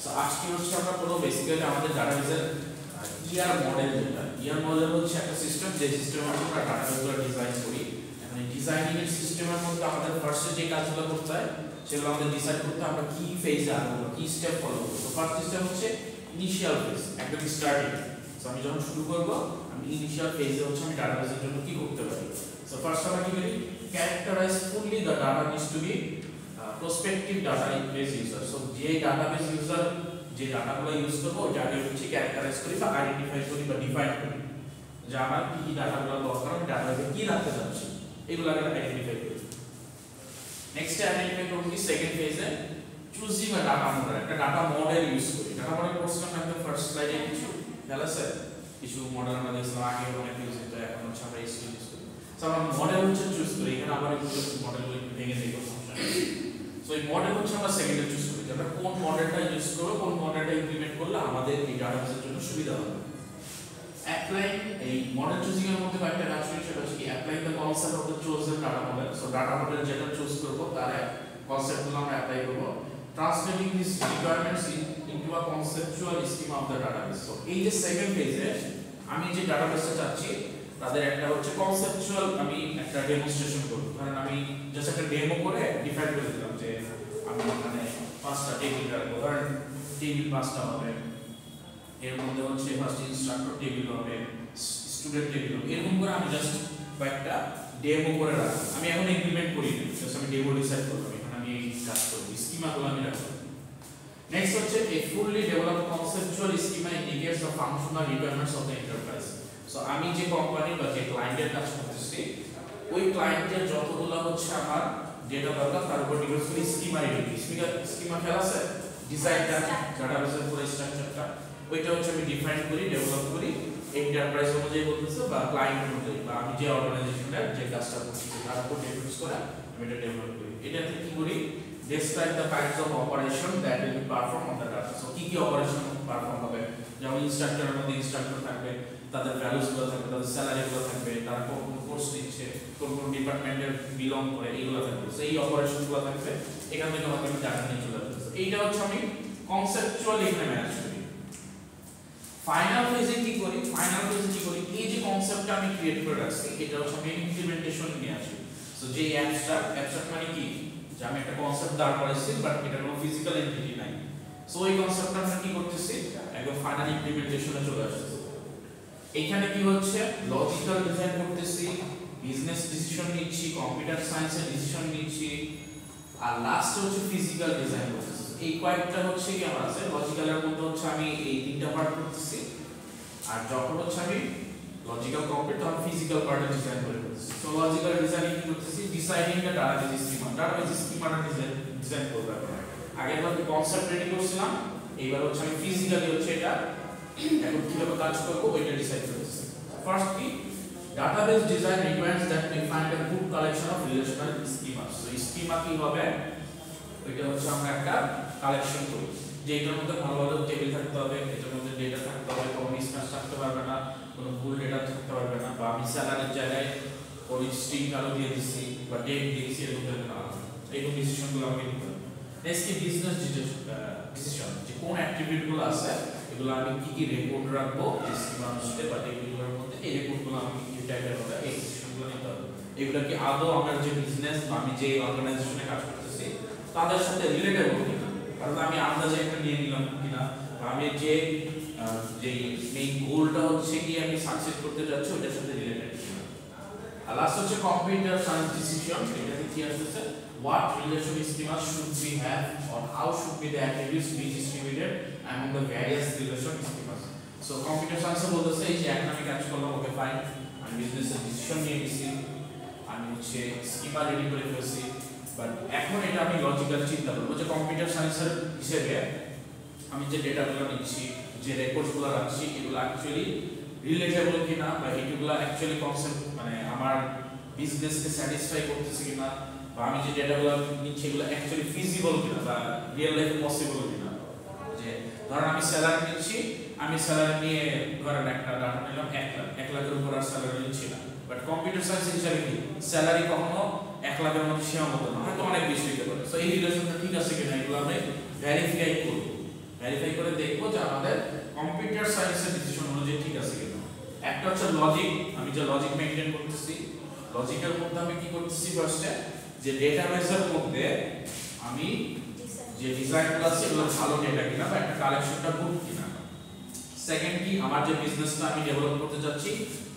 So আজকে হচ্ছে আমরা পুরো বেসিক্যালি আমাদের ডাটাবেসের ইয়ার মডেল যেটা ইয়ার মডেল হচ্ছে একটা সিস্টেম যে সিস্টেমের মধ্যে আমরা ডাটাবেসগুলো ডিজাইন করি। এখন এই ডিজাইনিং এর সিস্টেমের মধ্যে আমাদের ফার্স্টে যে কাজগুলো করতে হয় সেগুলো আমাদের ডিসাইড করতে আমরা কি ফেজে আসবো, কি স্টেপ ফলো করব। তো ফার্স্ট স্টেপ হচ্ছে ইনিশিয়াল ফেজ, একদম স্টার্টিং। সো আমি যখন শুরু করব আমি ইনিশিয়াল ফেজে হচ্ছে আমি ডাটাবেসের জন্য কি করতে পারি। সো ফার্স্ট আমরা কি করি, characterise fully the data needs to be prospective database user. So যে database user যে ডাটাগুলো ইউজ করব ওটা আগে হচ্ছে ক্যারেক্টারাইজ করি বা আইডেন্টিফাই করি বা ডিফাইন করি যে আমার কি কি ডাটাগুলো দরকার, আমি ডাটাবেসে কি রাখতে চাচ্ছি এগুলো আগে আইডেন্টিফাই করি। নেক্সট আইডেন্টিফাই করব কি সেকেন্ড ফেজে চুজিং আ ডাটা মডেল, একটা ডাটা মডেল ইউজ করি। ডাটা মডেল করছিলাম একদম ফার্স্ট স্লাইডে কিছু মডেল আমরা দেখছিলাম আগে অনেক ইউজ হতো, এখন হচ্ছে আমরা এসকিউ ইউজ করি। সো আমরা মডেল হচ্ছে চুজ করি, এখানে আবার একটু মডেলগুলো একটু ভেঙে দেখব সমস্যা নেই। সো এই মডেল হচ্ছে আমরা সেকেন্ডে চুজ করি যে আমরা কোন মডেলটা ইউজ করব, কোন মডেলটা ইমপ্লিমেন্ট করলে আমাদের এই ডাটাবেসের জন্য সুবিধা হবে। অ্যাপ্লাই এই মডেল চুজিং এর মধ্যে কয়েকটা কাজ করি, সেটা হচ্ছে কি apply the concept of the chosen data model. So data model যেটা চুজ করব তার কনসেপ্টগুলো আমরা অ্যাপ্লাই করব, translating this requirements into a conceptual schema of the database. So এই যে সেকেন্ড ফেজে আমি যে ডাটাবেসটা চাচ্ছি তাদের একটা হচ্ছে কনসেপচুয়াল আমি একটা ডেমনস্ট্রেশন করব। কারণ আমি জাস্ট একটা ডেমো করে ডিফাইন করে দিলাম যে আমি এখানে পাঁচটা টেবিল রাখবো, ধরেন টেবিল পাঁচটা হবে, এর মধ্যে হচ্ছে ফার্স্ট ইনস্ট্রাক্টর টেবিল হবে, স্টুডেন্ট টেবিল হবে, এরকম করে আমি জাস্ট কয়েকটা ডেমো করে রাখবো। আমি এখন ইমপ্লিমেন্ট করি না, জাস্ট আমি ডেমো ডিসাইড করলাম এখানে আমি এই কাজ করব, স্কিমাগুলো আমি রাখবো। নেক্সট হচ্ছে a fully developed conceptual schema indicates the functional requirements of the enterprise. So আমি যে কোম্পানি বা যে ক্লায়েন্টের কাজ করতেছি ওই ক্লায়েন্টের যতগুলো হচ্ছে আমার ডেটা দরকার তার উপর ডিপেন্ড করে স্কিমা রেডি। স্কিমা খেলা আছে, ডিজাইনটা ডাটাবেসের পুরো স্ট্রাকচারটা ওইটা হচ্ছে আমি ডিফাইন করি, ডেভেলপ করি এন্টারপ্রাইজ অনুযায়ী বলতেছে বা ক্লায়েন্ট অনুযায়ী বা আমি যে অর্গানাইজেশনের যে কাজটা করতেছি তার উপর ডিপেন্ড করে আমি এটা ডেভেলপ করি। এটাতে কি করি, describe the kinds of operation that will be performed on the data. So কি কি অপারেশন পারফর্ম হবে, যেমন ইনস্ট্রাক্টরের মধ্যে ইনস্ট্রাক্টর থাকবে, তাদের ভ্যালুস গুলো থাকবে, তাদের স্যালারি গুলো থাকবে, তারা কোন কোর্স দিচ্ছে, কোন কোন ডিপার্টমেন্টের বিলং করে এইগুলো থাকবে। সেই অপারেশন গুলো থাকবে, এখান থেকে আমাকে আমি ডাটা নিয়ে চলে আসবে। এইটা হচ্ছে আমি কনসেপচুয়ালি এখানে ম্যানেজ করি। ফাইনাল ফেজে কি করি, এই যে কনসেপ্টটা আমি ক্রিয়েট করে রাখছি এটা হচ্ছে আমি ইমপ্লিমেন্টেশন নিয়ে আসি। সো যে অ্যাবস্ট্রাক্ট মানে কি, যে আমি একটা কনসেপ্ট দাঁড় করাইছি বাট এটা কোনো ফিজিক্যাল এন্টিটি নাই। সো এই কনসেপ্টটা আমরা কি করতেছি, একদম ফাইনাল ইমপ্লিমেন্টেশনে চলে আসতেছি। এইখানে কি হচ্ছে, লজিক্যাল ডিজাইন করতেছি, বিজনেস ডিসিশন নিচ্ছি, কম্পিউটার সায়েন্সের ডিসিশন নিচ্ছি, আর লাস্ট হচ্ছে ফিজিক্যাল ডিজাইন করতেছি। এই কয়েকটা হচ্ছে কি আমার আছে, লজিক্যালের মধ্যে হচ্ছে আমি এই তিনটা পার্ট করতেছি, আর যখন হচ্ছে আমি লজিক্যাল কমপ্লিট তখন ফিজিক্যাল পার্টে ডিজাইন করে করতেছি। সো লজিক্যাল ডিজাইনিং কি করতেছি, deciding the database schema, database স্কিমাটা ডিজাইন করব। আগের বার কনসেপ্ট রেডি করছিলাম, এইবার হচ্ছে আমি ফিজিক্যালি হচ্ছে এটা এখন কিভাবে কাজ করব ওইটা ডিসাইড করতেছি। ফার্স্ট কি, database design requires that we find a good collection of relational schemas. So schema কি হবে, ওইটা হচ্ছে আমরা একটা কালেকশন করি যে এটার মধ্যে ভালো ভালো টেবিল থাকতে হবে, এটার মধ্যে ডেটা থাকতে হবে, কোনো মিসম্যাচ থাকতে পারবে না, কোনো ভুল ডেটা থাকতে পারবে না, বা আমি স্যালারির জায়গায় ওই স্ট্রিং কালো দিয়ে দিছি বা ডেট দিয়েছি এরকম থাকবে না। এইরকম ডিসিশনগুলো আমি নিতে হবে। নেক্সট কি, বিজনেস ডিসিশন, যে কোন অ্যাট্রিবিউটগুলো আছে এগুলো আমি কি কি রেকর্ড রাখবো স্কিমার মধ্যে বা টেবিলের মধ্যে, এই রেকর্ডগুলো আমি কি টাইপের হবে এই ডিসিশনগুলো নিতে হবে। এগুলো কি আদৌ আমার যে বিজনেস বা আমি যে অর্গানাইজেশনে কাজ করতেছি তাদের সাথে রিলেটেবল কিনা, কারণ আমি আন্দাজে একটা নিয়ে নিলাম কিনা, বা আমি যে মেইন গোলটা হচ্ছে কি আমি সাকসেস করতে যাচ্ছি ওটার সাথে রিলেটেড কিনা। আর লাস্ট হচ্ছে কম্পিউটার সায়েন্স ডিসিশন, এটাতে কি আসছে, what relation schemas should we have or how should be the attributes be distributed among the various relation schemas. So computer science বলতেছে এই যে এখন আমি কাজ করলাম, ওকে ফাইন, আমি বিজনেসের ডিসিশন নিয়ে নিছি, আমি হচ্ছে স্কিমা রেডি করে ফেলছি, বাট এখন এটা আমি লজিক্যাল চিন্তা করব যে কম্পিউটার সায়েন্সের হিসেবে আমি যে ডেটাগুলো নিচ্ছি, যে রেকর্ডসগুলো রাখছি এগুলো অ্যাকচুয়ালি রিলেটেবল কিনা, বা এগুলো অ্যাকচুয়ালি কনসেপ্ট মানে আমার বিজনেসকে স্যাটিসফাই করতেছে কিনা, বা আমি যে ডেটাগুলো নিচ্ছি এগুলো অ্যাকচুয়ালি ফিজিবল কিনা বা রিয়েল লাইফে পসিবল কিনা। যে ধরেন আমি স্যালারি নিচ্ছি, আমি স্যালারি নিয়ে ধরেন একটা ডাটা নিলাম 1 লাখ, 1 লাখের উপর আর স্যালারি নিচ্ছি না, বাট কম্পিউটার সায়েন্স হিসাবে কি স্যালারি কখনো 1 লাখের মধ্যে সীমাবদ্ধ না, হয়তো অনেক বেশি হতে পারে। সো এই রিলেশনটা ঠিক আছে কিনা এগুলো আমি ভেরিফাই করব। ভেরিফাই করে দেখবো যে আমাদের কম্পিউটার সায়েন্সের ডিসিশন অনুযায়ী ঠিক আছে কিনা। একটা হচ্ছে লজিক, আমি যে লজিক মেইনটেইন করতেছি, লজিকের মধ্যে আমি কি করতেছি ফার্স্টে যে ডেটাবেসের মধ্যে আমি যে ডিজাইনগুলো আছে এগুলো ভালো ডেটা কিনা বা একটা কালেকশনটা গুড কিনা। সেকেন্ড কি আমার যে বিজনেসটা আমি ডেভেলপ করতে যাচ্ছি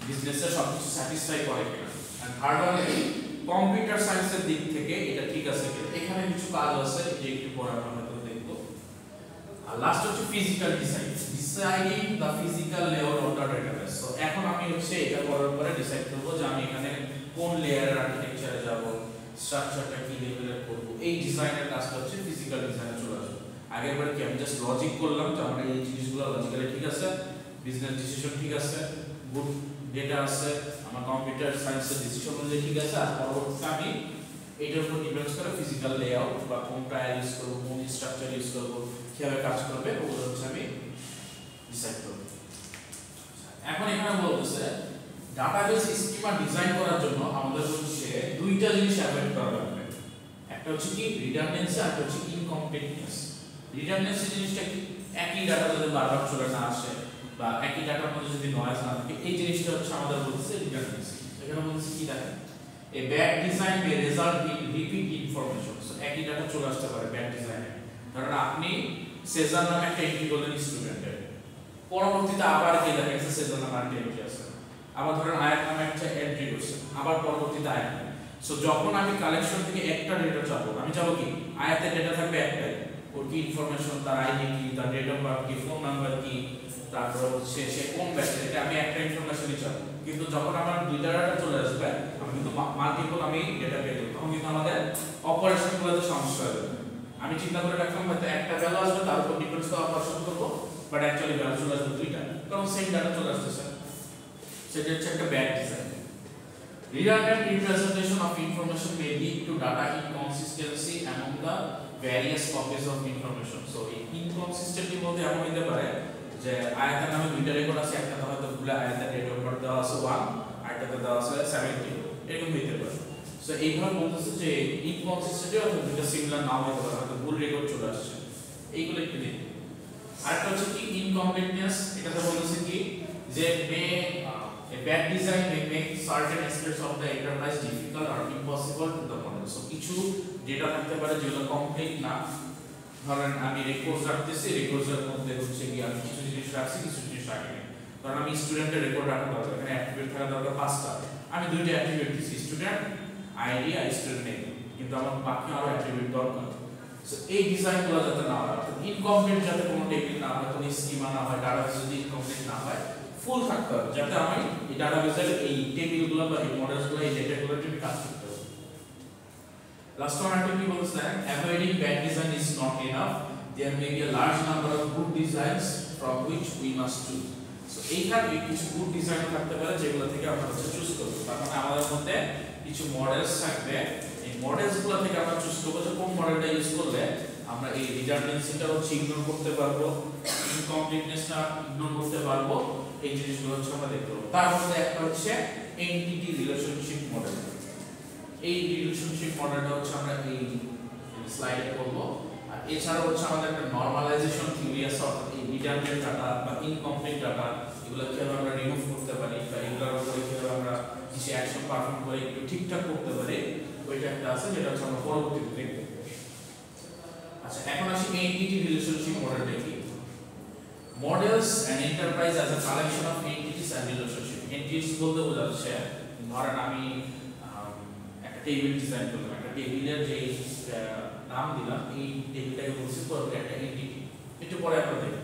বিজনেসের সবকিছু স্যাটিসফাই করে কিনা। এন্ড থার্ড ওয়ান কি কম্পিউটার সায়েন্সের দিক থেকে এটা ঠিক আছে কিনা। এখানে কিছু কাজ আছে যে একটু পরে আমরা হয়তো দেখব। আর লাস্ট হচ্ছে physical design, deciding the physical layout of the database. So এখন আমি হচ্ছে এটা করার পরে ডিসাইড করব যে আমি এখানে কোন লেয়ারের আর্কিটেকচারে যাব, স্ট্রাকচারটা কি লেভেলের করব। এই ডিজাইনের কাজটা হচ্ছে ফিজিক্যাল ডিজাইনে চলে আসবে। আগেরবার কি আমি জাস্ট লজিক করলাম যে আমরা এই জিনিসগুলো লজিক্যালি ঠিক আছে, বিজনেস ডিসিশন ঠিক আছে, গুড ডেটা আছে, আমার কম্পিউটার সায়েন্সের ডিসিশন অনুযায়ী ঠিক আছে। আর পরবর্তীতে আমি এটার উপর ডিপেন্ড করে ফিজিক্যাল লেআউট বা কোন টায়ার ইউজ করব, কোন স্ট্রাকচার ইউজ করব, কিভাবে কাজ করবে ওগুলো হচ্ছে আমি ডিসাইড করব। এখন এখানে বলতেছে ডাটাবেস স্কিমা ডিজাইন করার জন্য আমাদের হচ্ছে দুইটা জিনিস অ্যাভয়েড করা লাগবে। একটা হচ্ছে কি রিডান্ডেন্সি, আর একটা হচ্ছে ইনকমপ্লিটনেস। রিডান্ডেন্সি জিনিসটা কি একই ডাটা যদি বারবার চলে না আসে বা একই ডাটার মধ্যে যদি নয়েজ না থাকে, এই জিনিসটা হচ্ছে আমাদের বলছে রিডান্ডেন্সি। এখানে বলছে কি দেখেন a bad design May result in repeat information. So একই ডাটা চলে আসতে পারে ব্যাড ডিজাইনে। ধরেন আপনি সেজার নামে একটা এন্ট্রি করলেন স্টুডেন্টের, পরবর্তীতে আবার কি দেখেন সেজার নামে একটা এন্ট্রি আছে, আবার ধরেন আয়াত নামে একটা এন্ট্রি করছেন, আবার পরবর্তীতে আয়াত। সো যখন আমি কালেকশন থেকে একটা ডেটা চাবো, আমি চাবো কি আয়াতের ডেটা থাকবে একটাই, ওর কি ইনফরমেশন, তার আইডি কি, তার ডেট অফ বার্থ কি, ফোন নাম্বার কি, তারপর হচ্ছে সে কোন ব্যাচে, এটা আমি একটা ইনফরমেশনই চাবো। কিন্তু যখন আমার দুইটা ডাটা চলে আসবে, আমি কিন্তু মাল্টিপল আমি ডেটা পেয়ে যাবো, তখন কিন্তু আমাদের অপারেশনগুলোতে সমস্যা হবে। আমি চিন্তা করে রাখলাম হয়তো একটা ভ্যালু আসবে, তার উপর ডিপেন্ড করে অপারেশন করবো, বাট অ্যাকচুয়ালি ভ্যালু চলে আসবে দুইটা, কারণ সেম ডাটা চলে আসতেছে। সেটা হচ্ছে একটা bad design. Redundant representation of information may lead to data inconsistency among the various copies of information. So inconsistency বলতে এমন হতে পারে যে আয়াতের নামে দুইটা রেকর্ড আছে, একটাতে হয়তো ভুলে আয়াতের ডেট অফ বার্থ দেওয়া আছে 1, আরেকটাতে দেওয়া আছে 70, এরকম হতে পারে। সো এইভাবে বলতেছে যে ইনকনসিস্টেন্সি অর্থাৎ দুইটা সিমিলার নাও হতে পারে, হয়তো ভুল রেকর্ড চলে আসছে, এইগুলো একটু দেখি। আরেকটা হচ্ছে কি ইনকমপ্লিটনেস, এটাতে বলতেছে কি যে a bad design may make certain aspects of the enterprise difficult or impossible to the model. So কিছু ডেটা থাকতে পারে যেগুলো কমপ্লিট না। ধরেন আমি রেকর্ডস রাখতেছি, রেকর্ডসের মধ্যে হচ্ছে কি আমি কিছু জিনিস রাখছি, কিছু জিনিস রাখিনি। কারণ আমি স্টুডেন্টের রেকর্ড রাখা দরকার, এখানে অ্যাট্রিবিউট থাকা দরকার 5টা, আমি দুইটা অ্যাট্রিবিউট দিছি, স্টুডেন্ট আইডি আর স্টুডেন্ট নেম, কিন্তু আমার বাকি আরো অ্যাট্রিবিউট দরকার। সো এই ডিজাইনগুলো যাতে না হয়, ইনকমপ্লিট যাতে কোনো টেবিল না হয়, কোনো স্কিমা না হয়, ডাটাবেস যদি ইনকমপ্লিট না হয়, ফুল থাকতে হবে, যাতে আমি এই ডাটাবেসের এই টেবিলগুলো বা এই মডেলসগুলো এই ডেটাগুলো টিপে কাজ করতে পারি। লাস্ট ওয়ান একটা কি বলছে, avoiding bad design is not enough, there may be a large number of good designs from which we must choose. So এইখানে কিছু গুড ডিজাইন থাকতে পারে যেগুলো থেকে আমরা হচ্ছে চুজ করব। তার মানে আমাদের মধ্যে কিছু মডেলস থাকবে, এই মডেলসগুলো থেকে আমরা চুজ করব যে কোন মডেলটা ইউজ করলে আমরা এই রিডান্ডেন্সিটা হচ্ছে ইগনোর করতে পারবো, ইনকমপ্লিটনেসটা ইগনোর করতে পারবো, এই জিনিসগুলো হচ্ছে আমরা দেখতে পাবো। তার মধ্যে একটা হচ্ছে এন্টিটি রিলেশনশিপ মডেল। এই রিলেশনশিপ মডেলটা হচ্ছে আমরা এই স্লাইডে করব। আর এছাড়া হচ্ছে আমাদের একটা নরমালাইজেশন থিওরি আছে, অর্থাৎ এই রিডান্ডেন্ট ডাটা বা ইনকমপ্লিট ডাটা এগুলো কিভাবে আমরা রিমুভ করতে পারি বা এগুলোর উপরে কিভাবে আমরা কিছু অ্যাকশন পারফর্ম করে একটু ঠিকঠাক করতে পারি, ওইটা একটা আছে যেটা হচ্ছে আমরা পরবর্তীতে দেখব। আচ্ছা, এখন আসি এন্টিটি রিলেশনশিপ মডেলটা কি। Models and enterprise as a collection of entities and relationship. Entities বলতে বোঝাচ্ছে ধরেন আমি একটা টেবিল ডিজাইন করলাম, একটা টেবিলের যে নাম দিলাম, এই টেবিলটাকে বলছি পুরোপুরি একটা এন্টিটি, একটু পরে আমরা দেখব।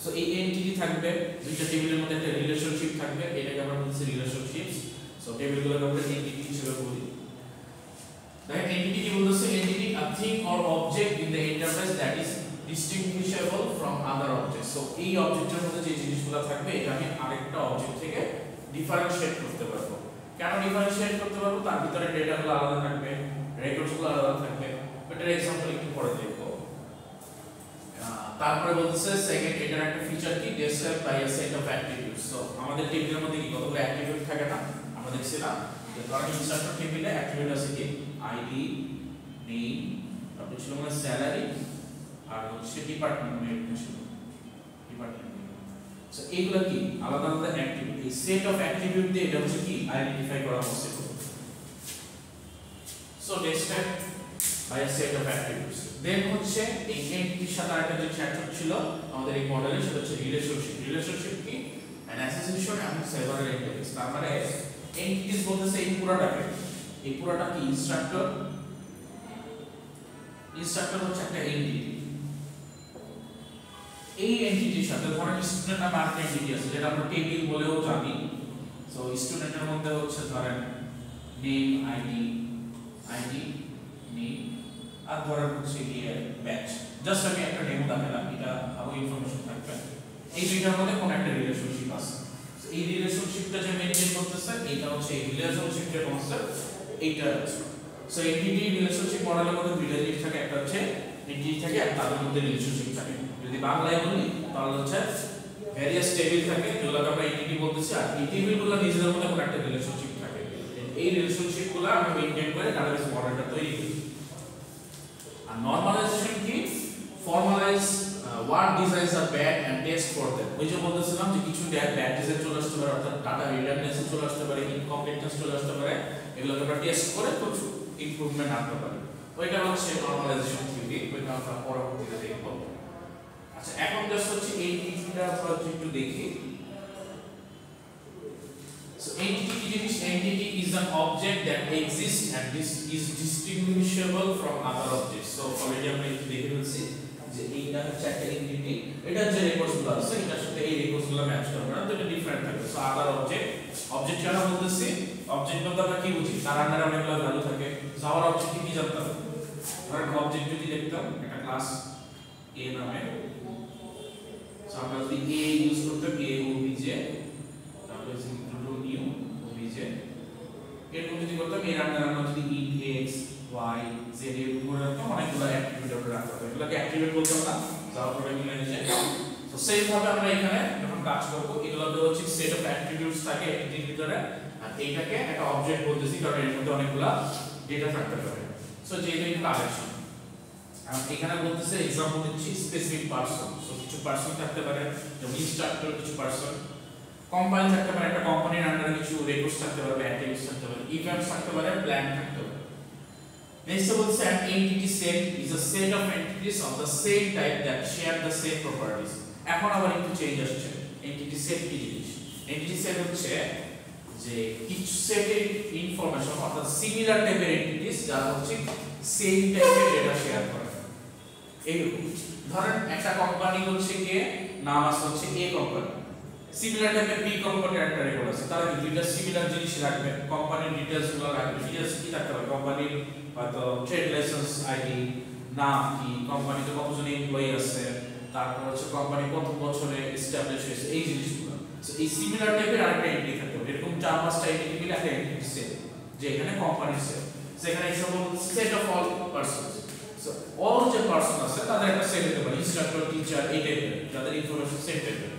সো এই এন্টিটি থাকবে, দুইটা টেবিলের মধ্যে একটা রিলেশনশিপ থাকবে, এটাকে আমরা বলছি রিলেশনশিপস। সো টেবিলগুলোকে আমরা এন্টিটি হিসেবে বলি। দেখেন এন্টিটি কি বলতেছে, entity a thing or object in the enterprise that is distinguishable from other objects. So এই অবজেক্টের মধ্যে যে জিনিসগুলো থাকবে এটা আমি আরেকটা অবজেক্ট থেকে ডিফারেনশিয়েট করতে পারবো। কেন ডিফারেনশিয়েট করতে পারবো? তার ভিতরে ডেটাগুলো আলাদা থাকবে, রেকর্ডসগুলো আলাদা থাকবে। এটার एग्जांपल একটু পরে দেখব। তারপরে বলতেছে সেকেন্ড, এটার একটা ফিচার কি, describe by a set of attributes. So আমাদের টেবিলের মধ্যে কি কতগুলো অ্যাট্রিবিউট থাকে না, আমরা দেখছিলাম যে ধরেন ইনসার্ট টেবিলে অ্যাট্রিবিউট আছে কি আইডি, নেম, তারপর ছিল মানে স্যালারি আর হচ্ছে ডিপার্টমেন্ট নেম ছিল ডিপার্টমেন্ট নেম। সো এইগুলা কি আলাদা আলাদা অ্যাট্রিবিউট, এই সেট অফ অ্যাট্রিবিউট দিয়ে এটা হচ্ছে কি আইডেন্টিফাই করা possible. So describe by a set of attributes. Then হচ্ছে এই এন্টিটির সাথে আরেকটা যে চ্যাপ্টার ছিল আমাদের এই মডেলে, সেটা হচ্ছে রিলেশনশিপ। রিলেশনশিপ কি an association and several entities. তার মানে এন্টিটিস বলতেছে এই পুরাটা কি ইনস্ট্রাক্টর হচ্ছে একটা এন্টিটি। এই এন্টিটির সাথে ধরেন স্টুডেন্ট নামে আরেকটা এন্টিটি আছে যেটা আমরা টেবিল বলেও জানি। সো স্টুডেন্টের মধ্যে হচ্ছে ধরেন নেম আইডি নেম আর ধরেন হচ্ছে গিয়ে ব্যাচ। জাস্ট আমি একটা ডেমো দেখালাম, এটা আরো ইনফরমেশন থাকবে। এই দুইটার মধ্যে কোন একটা রিলেশনশিপ আছে, এই রিলেশনশিপটা যে মেইনটেইন করতেছে এটা হচ্ছে এই রিলেশনশিপের কনসেপ্ট এইটা আছে। সো এন্টিটি রিলেশনশিপ মডেলের মধ্যে দুইটা জিনিস থাকে, একটা হচ্ছে এন্টিটি থাকে আর তাদের মধ্যে রিলেশনশিপ থাকে। যদি বাংলায় বলি তাহলে হচ্ছে ভ্যারিয়াস টেবিল থাকে যেগুলোকে আমরা এন্টিটি বলতেছি, আর এই টেবিলগুলো নিজেদের মধ্যে কোনো একটা রিলেশনশিপ থাকে। এই রিলেশনশিপগুলো আমরা মেইনটেইন করে ডাটাবেস মডেলটা তৈরি করি। আর নরমালাইজেশন কি formalise what designs are bad and test for them। ওই যে বলতেছিলাম যে কিছু ব্যাড ডিজাইন চলে আসতে পারে, অর্থাৎ ডাটা রিডান্ডেন্স চলে আসতে পারে, ইনকমপ্লিটনেস চলে আসতে পারে, এগুলোকে আমরা টেস্ট করে কিছু ইমপ্রুভমেন্ট আনতে পারি। ওইটা হচ্ছে নরমালাইজেশন থিওরি, ওইটা আমরা পরবর্তীতে দেখব। আচ্ছা এখন জাস্ট হচ্ছে এই টিটা আমরা একটু দেখি। So entity কি জিনিস? Entity is an object that exists and is distinguishable from other objects. So already আমরা একটু দেখে ফেলছি যে এইটা হচ্ছে একটা এন্টিটি, এটা যে রেকর্ডসগুলো আছে এটার সাথে এই রেকর্ডসগুলো ম্যাচ করবে না, তো এটা ডিফারেন্ট থাকবে। সো আদার অবজেক্ট কেন বলতেছি? অবজেক্ট বলতে আমরা কি বুঝি? তার আন্ডারে অনেকগুলো ভ্যালু থাকে। সো আমার অবজেক্ট কি জানতাম? ধরেন অবজেক্ট যদি লিখতাম একটা ক্লাস এ নামে, সো আমরা যদি এ ইউজ করতাম এ ওবিজে, তাহলে ইনক্লুড নিউ ওবিজে, এরকম যদি করতাম এর আন্ডারে আমরা যদি ইন্ট এক্স ওয়াই জেড এর উপরে রাখতাম অনেকগুলো অ্যাট্রিবিউট আমরা রাখতাম, এগুলোকে অ্যাট্রিবিউট বলতাম না জাভা প্রোগ্রামিং ল্যাঙ্গুয়েজে। তো সেম ভাবে আমরা এখানে যখন কাজ করব এগুলোতে হচ্ছে সেট অফ অ্যাট্রিবিউটস থাকে এন্টিটির ভিতরে, আর এইটাকে একটা অবজেক্ট বলতেছি কারণ এর মধ্যে অনেকগুলো ডেটা থাকতে পারে। সো যেহেতু এটা কালেকশন, আর এখানে বলতেছে एग्जांपल দিচ্ছি স্পেসিফিক পারসন। সো কিছু পারসন থাকতে পারে যেমন ইনস্ট্রাক্টর, কিছু পারসন কোম্পানি থাকতে পারে, একটা কোম্পানির আন্ডারে কিছু রেকর্ডস থাকতে পারে, অ্যাক্টিভিটিস থাকতে পারে, ইভেন্টস থাকতে পারে, প্ল্যান থাকতে পারে। Next বলছে an entity set is a set of entities of the same type that share the same properties। এখন আবার একটু চেঞ্জ আসছে। এন্টিটি সেট কি জিনিস? এন্টিটি সেট হচ্ছে যে কিছু সেটের ইনফরমেশন অর্থাৎ সিমিলার টাইপের এন্টিটিস যারা হচ্ছে সেম টাইপের ডেটা শেয়ার করে। এইরকম ধরেন একটা কোম্পানি হচ্ছে কি নাম আছে হচ্ছে এ কোম্পানি, সিমিলার টাইপের বি কোম্পানির একটা রেকর্ড আছে, তারা কি দুইটা সিমিলার জিনিস রাখবে, কোম্পানির ডিটেইলসগুলো রাখবে। ডিটেইলস কি থাকতে পারে? কোম্পানির হয়তো ট্রেড লাইসেন্স আইডি, নাম কি, কোম্পানিতে কতজন এমপ্লয়ি আছে, তারপর হচ্ছে কোম্পানি কত বছরে এস্টাবলিশ হয়েছে, এই জিনিসগুলো। সো এই সিমিলার টাইপের আরেকটা এন্টিটি থাকতে পারে। এরকম 4-5টা এন্টিটি মিলে একটা এন্টিটি সেট, যে এখানে কোম্পানির সেট, সেখানে সব set of all persons. So all যে পারসন আছে তাদের একটা সেট হতে পারে, ইনস্ট্রাক্টর, টিচার, এই টাইপের যাদের ইনফরমেশন সেট টাইপের।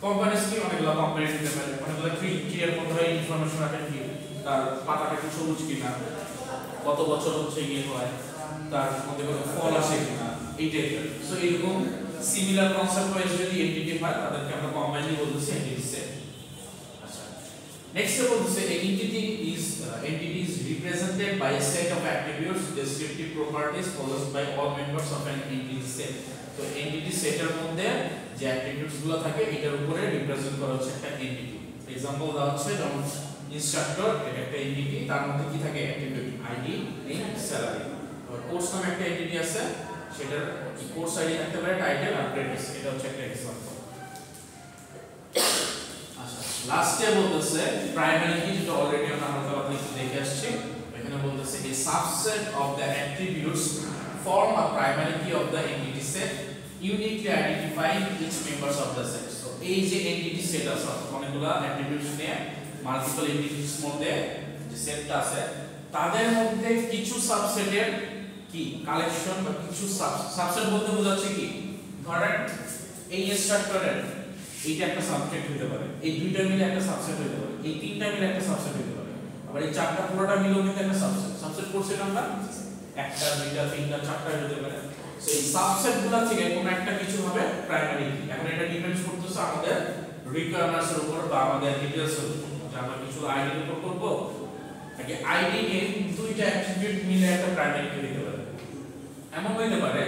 কোম্পানিস কি অনেকগুলো কোম্পানি দিতে পারে, অনেকগুলো ক্রিয়ার মধ্যে ইনফরমেশন রাখে কি তার পাতাটা কি সবুজ কিনা, কত বছর হচ্ছে গিয়ে হয়, তার মধ্যে কোনো ফল আসে কিনা, এই টাইপের। সো এরকম সিমিলার কনসেপ্ট ওয়াইজ যদি এন্টিটি হয় তাদেরকে আমরা কম্বাইন বলতেছি এন্টিটি সেট। আচ্ছা নেক্সট বলতেছে entity is represented by a set of attributes, descriptive properties possessed by all members of an entity set। তো এন্টিটি সেটের মধ্যে যে অ্যাট্রিবিউটস গুলো থাকে এটার উপরে রিপ্রেজেন্ট করা হচ্ছে একটা এন্টিটি। एग्जांपल দেওয়া হচ্ছে যেমন ইনস্ট্রাক্টর এটা একটা এন্টিটি, তার মধ্যে কি থাকে? Attribute ID, name, salary. আর কোর্স নামে একটা এন্টিটি আছে, সেটার কি কোর্স আইডি থাকতে পারে, টাইটেল আর ক্রেডিটস, এটা হচ্ছে একটা एग्जांपल। আচ্ছা লাস্টে বলতেছে প্রাইমারি কি, যেটা অলরেডি আমরা হালকা পাতলা দেখে আসছি। এখানে বলতেছে a subset of the attributes form a primary key of the entity set uniquely identifying each members of the set। So এই যে entity set আছে অনেকগুলো অ্যাট্রিবিউটস নিয়ে মাল্টিপল এন্টিটিস মধ্যে যে সেটটা আছে তাদের মধ্যে কিছু সাবসেটের কি কালেকশন বা কিছু সাবসেট বলতে বোঝাচ্ছে কি, ধরেন এই ইনস্ট্রাক্টরের এইটা একটা সাবসেট হতে পারে, এই দুইটা মিলে একটা সাবসেট হতে পারে, এই তিনটা মিলে একটা সাবসেট হতে পারে, আবার এই চারটা পুরোটা মিলেও কিন্তু একটা সাবসেট করছে আমরা একটা দুইটা তিনটা চারটা হতে পারে। সেই সাবসেটগুলো থেকে কোন একটা কিছু হবে প্রাইমারি কি। এখন এটা ডিপেন্ডস করতেছে আমাদের রিকোয়ারমেন্টস এর উপর বা আমাদের ডিটেইলস এর উপর, যে আমরা কিছু আইডি এর উপর করব নাকি আইডি নিয়ে দুইটা অ্যাট্রিবিউট মিলে একটা প্রাইমারি কি দিতে পারে। এমন হইতে পারে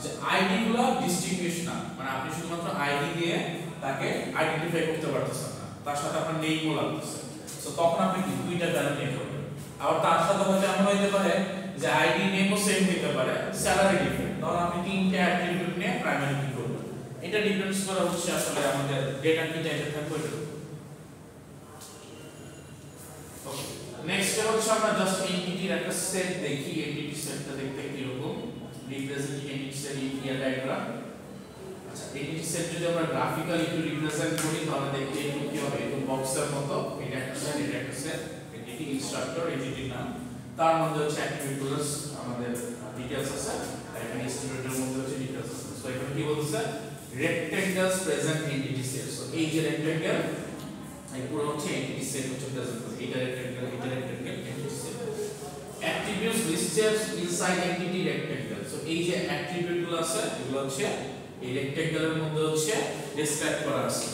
যে আইডি গুলো ডিস্টিংগুইশ না, মানে আপনি শুধুমাত্র আইডি দিয়ে তাকে আইডেন্টিফাই করতে পারতেছেন না, তার সাথে আপনার নেমও লাগতেছে, সো তখন আপনি কি দুইটা ভ্যালু নিয়ে করবেন। আবার তার সাথে হয়তো এমন হইতে পারে যে আইডি নেমও সেম হতে পারে, স্যালারি ডিফারেন্ট, তখন আপনি তিনটা অ্যাট্রিবিউট নিয়ে প্রাইমারি কি করবেন। এটা ডিপেন্ডস করে হচ্ছে আসলে আমাদের ডেটা কি টাইপের থাকবে ওইটা। ওকে, নেক্সট হচ্ছে আমরা জাস্ট এন্টিটির একটা সেট দেখি, এন্টিটি সেটটা দেখতে কি রকম, represent entity set in diagram. আচ্ছা, এন্টিটি সেট যদি আমরা গ্রাফিক্যালি একটু রিপ্রেজেন্ট করি তাহলে দেখতে একটু কি হবে, একটু বক্সের মতো। এটা একটা সেট, এটা একটা সেট, এন্টিটি ইনস্ট্রাক্টর, এন্টিটির নাম, তার মধ্যে হচ্ছে অ্যাট্রিবিউটগুলো আমাদের ডিটেইলস আছে, এখানে স্টুডেন্টের মধ্যে হচ্ছে ডিটেইলস আছে। সো এখানে কি বলতেছে, rectangles present entity set. So এই যে rectangle এই পুরো হচ্ছে entity set হচ্ছে প্রেজেন্ট করে, এটা rectangle entity set, attributes listed inside entity rectangle. So এই যে attribute গুলো আছে এগুলো হচ্ছে এই rectangle এর মধ্যে হচ্ছে ডেসক্রাইব করা আছে।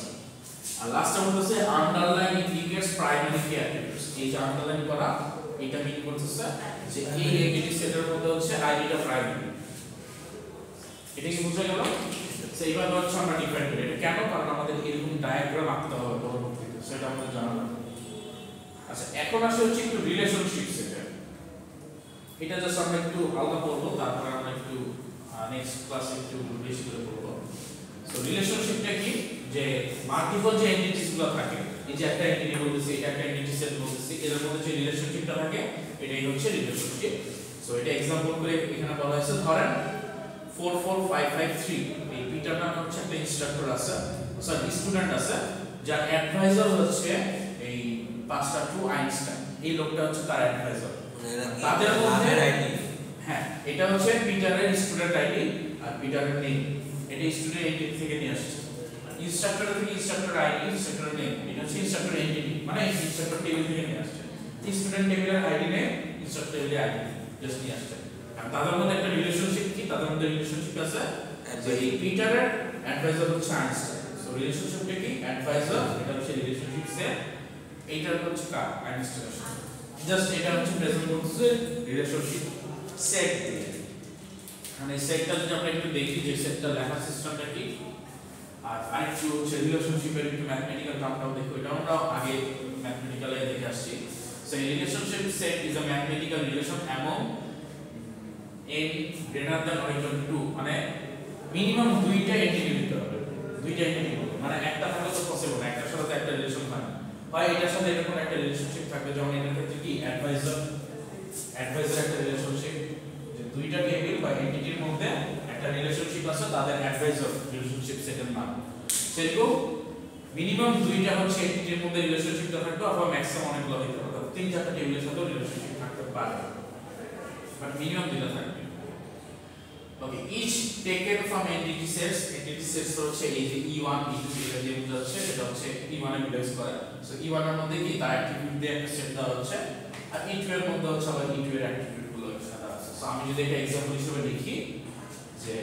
আর লাস্টে বলতেছে আন্ডারলাইন ইন্ডিকেটস প্রাইমারি কি attributes, এই যে আন্ডারলাইন করা এটা মিন করতেছে যে এই entity set এর মধ্যে হচ্ছে আইডিটা প্রাইমারি। এটা কি বুঝা গেল? সেইভাবে হচ্ছে আমরা ডিফাইন করি। এটা কেন? কারণ আমাদের এরকম ডায়াগ্রাম আঁকতে হবে পরবর্তীতে, সেটা আমাদের জানা লাগবে। আচ্ছা, এখন আসে হচ্ছে একটু রিলেশনশিপ সেট। এটা জাস্ট আমরা একটু আলাদা পড়বো, তারপর আমরা একটু নেক্সট ক্লাসে একটু বেশি করে পড়বো। সো রিলেশনশিপটা কি, যে মাল্টিপল যে এন্টিটিস গুলো থাকে, এই যে একটা এন্টিটি বলতেছি, এটা একটা এন্টিটি সেট বলতেছি, এর মধ্যে যে রিলেশনশিপটা থাকে এটাই হচ্ছে রিলেশনশিপ। সো এটা एग्जांपल করে এখানে বলা হয়েছে, ধরেন 44553 এই পিটার নাম হচ্ছে একটা ইনস্ট্রাক্টর আছে, সরি স্টুডেন্ট আছে, যার অ্যাডভাইজার হচ্ছে এই 5টা টু আইনস্টাইন, এই লোকটা হচ্ছে তার অ্যাডভাইজার। তাদের মধ্যে হ্যাঁ, এটা হচ্ছে পিটারের স্টুডেন্ট আইডি আর পিটারের নেম, এটা স্টুডেন্ট এন্টিটি থেকে নিয়ে আসছে। ইনস্ট্রাক্টর থেকে ইনস্ট্রাক্টর আইডি, ইনস্ট্রাক্টর নেম, এটা হচ্ছে ইনস্ট্রাক্টর এন্টিটি, মানে ইনস্ট্রাক্টর টেবিল থেকে নিয়ে আসছে। স্টুডেন্ট টেবিলের আইডি নেম, ইনস্ট্রাক্টর টেবিলের আইডি জাস্ট নিয়ে আসছে। আর তাদের মধ্যে একটা রিলেশনশিপ কি, তাদের মধ্যে রিলেশনশিপ আছে যে এই পিটারের অ্যাডভাইজার হচ্ছে আইনস্টাইন। সো রিলেশনশিপটা কি, অ্যাডভাইজার, এটা হচ্ছে রিলেশনশিপ সেট, এইটার হচ্ছে কার, আইনস্টাইনের সাথে। জাস্ট এটা হচ্ছে প্রেজেন্ট করতেছে রিলেশনশিপ সেট দিয়ে। মানে সেটটা যদি আমরা একটু দেখি যে সেটটা লেখার সিস্টেমটা কি, আর আরেকটু হচ্ছে রিলেশনশিপের একটু ম্যাথমেটিক্যাল টার্মটাও দেখো, এটা আমরা আগে ম্যাথমেটিক্যালে দেখে আসছি। So relationship set is a mathematical relation among n greater than or equal to 2, মানে মিনিমাম দুইটা এন্টিটি নিতে হবে, দুইটা এন্টিটি মানে একটা থাকলে তো পসিবল না, একটার সাথে একটা রিলেশন হয় না, হয় এটার সাথে এরকম একটা রিলেশনশিপ থাকবে, যেমন এটার ক্ষেত্রে কি অ্যাডভাইজার একটা রিলেশনশিপ, যে দুইটা টেবিল বা এন্টিটির মধ্যে একটা রিলেশনশিপ আছে, তাদের অ্যাডভাইজার রিলেশনশিপ সেটের নাম। সেরকম মিনিমাম দুইটা হচ্ছে এন্টিটির মধ্যে রিলেশনশিপটা থাকবে, অথবা ম্যাক্সিমাম অনেকগুলো হতে পারে, তিন চারটা টেবিলের সাথে রিলেশনশিপ থাকতে পারে, বাট মিনিমাম দুইটা থাকবে। Okay, each taken from entity sets হচ্ছে এই যে E1 E2 এটা দিয়ে বোঝাচ্ছে, এটা হচ্ছে E1 এর রিলেট করে। সো E1 এর মধ্যে কি তার অ্যাট্রিবিউট দিয়ে একটা সেট দেওয়া হচ্ছে, আর E2 এর মধ্যে হচ্ছে আবার E2 এর অ্যাট্রিবিউট গুলো সাথে আছে। সো আমি যদি একটা एग्जांपल হিসেবে লিখি যে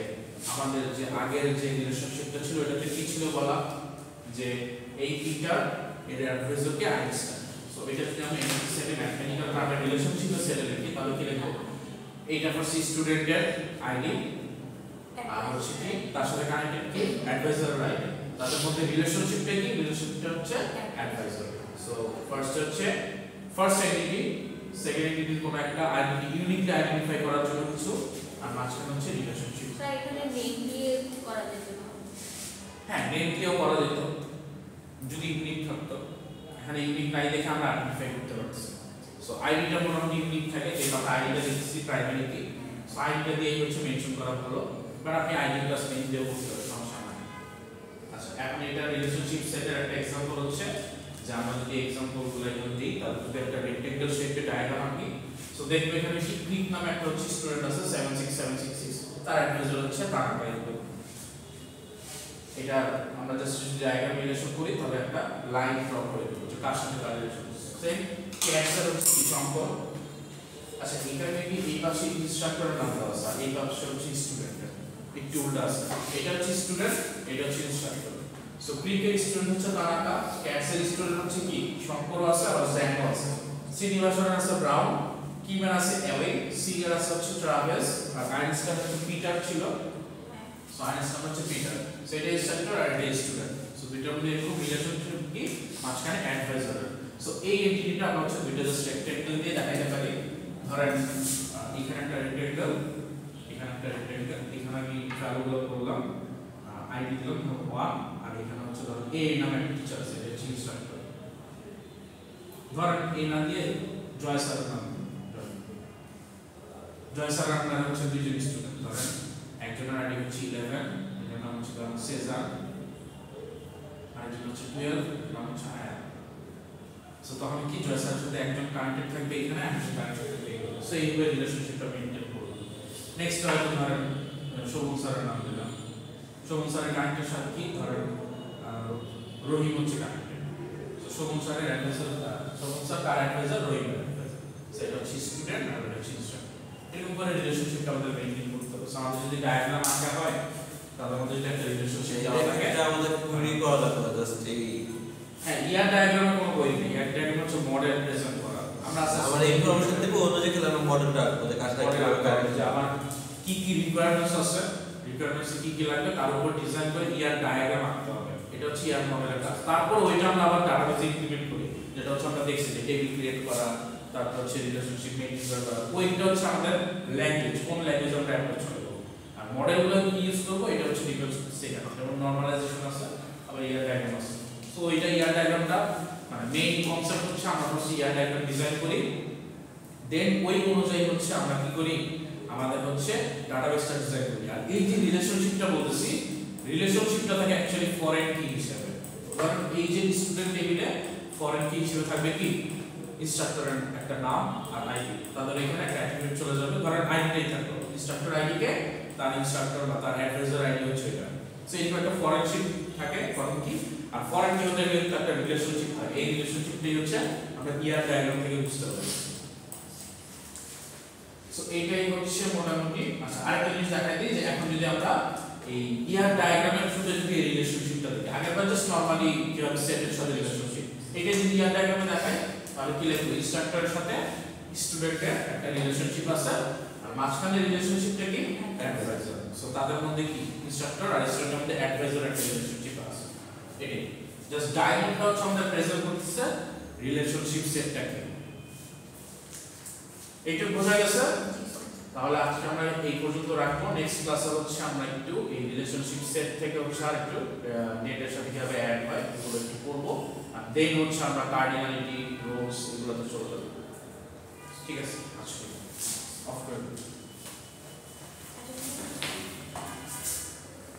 আমাদের যে আগের যে রিলেশনশিপটা ছিল এটাতে কি ছিল বলা, যে এই পিটার এর অ্যাডভাইজারকে আইনস্টাইন। সো এটা যদি আমি এন্টিটি সেটে ম্যাথমেটিক্যাল টার্মে রিলেশনশিপের সেটে লিখি তাহলে কি লিখব, এইটা হচ্ছে স্টুডেন্টের আইডি আর হচ্ছে কি তার সাথে কানেক্টেড কি অ্যাডভাইজারের আইডি, তাদের মধ্যে রিলেশনশিপটা কি, রিলেশনশিপটা হচ্ছে অ্যাডভাইজার। সো ফার্স্ট হচ্ছে ফার্স্ট এন্টিটি, সেকেন্ড এন্টিটি কোন একটা আইডেন্টি ইউনিকলি আইডেন্টিফাই করার জন্য কিছু, আর মাঝখানে হচ্ছে রিলেশনশিপ। স্যার এখানে নেম দিয়ে করা যেত না? হ্যাঁ, নেম দিয়েও করা যেত যদি ইউনিক থাকতো, এখানে ইউনিক নাই দেখে আমরা আইডেন্টিফাই করতে পারছি। সো আইডিটা মোটামুটি ইউনিক থাকে, যে আমরা আইডিটা দেখছি প্রাইমারি কি, সো আইডিটা দিয়ে হচ্ছে মেনশন করা ভালো, বাট আপনি আইডি প্লাস নেম দিয়েও করতে পারেন, সমস্যা নাই। আচ্ছা, এখন এটা রিলেশনশিপ সেটের একটা एग्जांपल হচ্ছে, যে আমরা যদি एग्जांपल গুলো এখন দিই, তাহলে যদি একটা রেক্টেঙ্গেল শেপের ডায়াগ্রাম আঁকি, সো দেখবে এখানে কি ক্লিক নামে একটা হচ্ছে স্টুডেন্ট আছে 76766, তার অ্যাড্রেস হচ্ছে টাকা। এটা আমরা জাস্ট যদি ডায়াগ্রাম রিলেশন করি তাহলে একটা লাইন ড্র করে দেব যে কার সাথে কার রিলেশন, সেম ক্যারেক্টার হচ্ছে কি সম্পর্ক। আচ্ছা, এখানে কি এই পাশে ইনস্ট্রাক্টরের নাম দেওয়া আছে আর এই পাশে হচ্ছে স্টুডেন্টের, একটু উল্টা আছে, এটা হচ্ছে স্টুডেন্ট, এটা হচ্ছে ইনস্ট্রাক্টর। সো ক্রিকের স্টুডেন্ট হচ্ছে তারাকা, ক্যাটস এর স্টুডেন্ট হচ্ছে কি শঙ্কর আছে আর জ্যাঙ্গো আছে। শ্রীনিবাসন আছে ব্রাউন, কিম্যান আছে অ্যাওয়ে, সিগার আছে হচ্ছে ট্রাভেলস, আর আইনস্টাইন হচ্ছে পিটার ছিল। সো আইনস্টাইন হচ্ছে পিটার। সো এটা ইনস্ট্রাক্টর আর এটা স্টুডেন্ট। সো দুইটার মধ্যে এরকম রিলেশনশিপ কি মাঝখানে অ্যাডভাইজার। সো এই এন্টিটিটা আমরা হচ্ছে দুইটা জাস্ট রেক্টেঙ্গেল দিয়ে দেখাইতে পারি। ধরেন এখানে একটা রেক্টেঙ্গেল, এখানে একটা রেক্টেঙ্গেল, এখানে আমি ট্রায়াঙ্গল করলাম, আইডি দিলাম 1, আর এখানে হচ্ছে ধরেন এ নামে একটা টিচার আছে, এটা হচ্ছে ইনস্ট্রাক্টর। ধরেন এই নাম দিয়ে জয় স্যারের নাম, জয় স্যার আপনার হচ্ছে দুইজন স্টুডেন্ট। ধরেন একজনের আইডি হচ্ছে 11, এটার নাম হচ্ছে সেজার, আরেকজন হচ্ছে 12, নাম হচ্ছে আয়া। সো তখন কি জয় স্যারের সাথে একজন কানেক্টেড থাকবে এখানে, একজন কানেক্টেড থাকবে এখানে। সো এইভাবে রিলেশনশিপটা মেইনটেইন করব। নেক্সট হয়তো ধরেন শোভন স্যারের নাম দিলাম, শোভন স্যারের কানেক্টের সাথে কি ধরেন রহিম হচ্ছে কানেক্টেড। সো শোভন স্যারের অ্যাডভাইজার, শোভন স্যার তার অ্যাডভাইজার, রহিম অ্যাডভাইজার। সেটা হচ্ছে স্টুডেন্ট আর এটা হচ্ছে ইনস্ট্রাক্টর। এরকম করে রিলেশনশিপটা আমাদের মেইনটেইন করতে হবে। সো আমাদের যদি ডায়াগ্রাম আঁকা হয় তাহলে আমাদের এটা একটা রিলেশনশিপ দেওয়া থাকে। এটা আমাদের কুইরি করা লাগবে জাস্ট এই হ্যাঁ, ইয়ার ডায়াগ্রামে কোনো বই নেই, ইয়ার ডায়াগ্রাম হচ্ছে মডেল প্রেজেন্ট করা। আমরা আমরা ইনফরমেশন দেব অন্য যে খেলা আমরা মডেলটা আঁকবো যে কাজটা কিভাবে করব, যে আমার কি কি রিকোয়ারমেন্টস আছে, রিকোয়ারমেন্টস কি কি লাগবে তার উপর ডিজাইন করে ইয়ার ডায়াগ্রাম আঁকতে হবে। এটা হচ্ছে ইয়ার মডেলের কাজ। তারপর ওইটা আমরা আবার ডাটাবেসে ইমপ্লিমেন্ট করি, যেটা হচ্ছে আমরা দেখছি যে টেবিল ক্রিয়েট করা, তারপর হচ্ছে রিলেশনশিপ মেইনটেইন করা। ওইটা হচ্ছে আমাদের ল্যাঙ্গুয়েজ, কোন ল্যাঙ্গুয়েজ আমরা অ্যাপ্রোচ করব। আর মডেলগুলো কি ইউজ করব এটা হচ্ছে ডিপেন্ডস সেখানে, যেমন নরমালাইজেশন আছে, আবার ইয়ার ডায়াগ্রাম আছে। সো এটা ইয়ার ডায়াগ্রামটা মানে মেইন কনসেপ্ট হচ্ছে আমরা হচ্ছে ইয়ার ডায়াগ্রাম ডিজাইন করি, দেন ওই অনুযায়ী হচ্ছে আমরা কি করি, আমাদের হচ্ছে ডাটাবেসটা ডিজাইন করি। আর এই যে রিলেশনশিপটা বলতেছি, রিলেশনশিপটা থাকে অ্যাকচুয়ালি ফরেন কি হিসেবে। ধরেন এই যে স্টুডেন্ট টেবিলে ফরেন কি হিসেবে থাকবে কি ইনস্ট্রাক্টরের একটা নাম আর আইডি, তাদের এখানে একটা অ্যাট্রিবিউট চলে যাবে। ধরেন আইডিটাই থাকলো, ইনস্ট্রাক্টর আইডি কে তার ইনস্ট্রাক্টর বা তার অ্যাডভাইজার আইডি হচ্ছে এটা। সো এইভাবে একটা ফরেনশিপ থাকে, ফরেন কি। আর ফরেন কি হতে গেলে একটা রিলেশনশিপ থাকে, এই রিলেশনশিপটাই হচ্ছে আমরা ইয়ার ডায়াগ্রাম থেকে বুঝতে পারি। সো এইটাই হচ্ছে মোটামুটি। আচ্ছা, আরেকটা জিনিস দেখাই দিই যে এখন যদি আমরা এই ইয়ার ডায়াগ্রামের থ্রুতে যদি এই রিলেশনশিপটা দেখি, আগেরবার জাস্ট নরমালি কিভাবে সেটের সাথে রিলেশনশিপ, এটা যদি ইয়ার ডায়াগ্রামে দেখাই তাহলে কি লিখবো, ইনস্ট্রাক্টরের সাথে স্টুডেন্টের একটা রিলেশনশিপ আছে, আর মাঝখানে রিলেশনশিপটা কি অ্যাডভাইজার। সো তাদের মধ্যে কি ইনস্ট্রাক্টর আর স্টুডেন্টের মধ্যে অ্যাডভাইজার একটা রিলেশনশিপ আছে। এটাই জাস্ট ডায়াগ্রামটা হচ্ছে আমাদের প্রেজেন্ট করতেছে রিলেশনশিপ সেটটাকে। এইটুকু বোঝা গেছে? তাহলে আজকে আমরা এই পর্যন্ত রাখবো। নেক্সট ক্লাসে হচ্ছে আমরা একটু এই রিলেশনশিপ সেট থেকে হচ্ছে আর একটু নেটের সাথে কিভাবে অ্যাড হয় এগুলো একটু করবো, আর দেন হচ্ছে আমরা কার্ডিনালিটি, রোলস এগুলোতে চলে যাবো। ঠিক আছে, আজকে অফ করে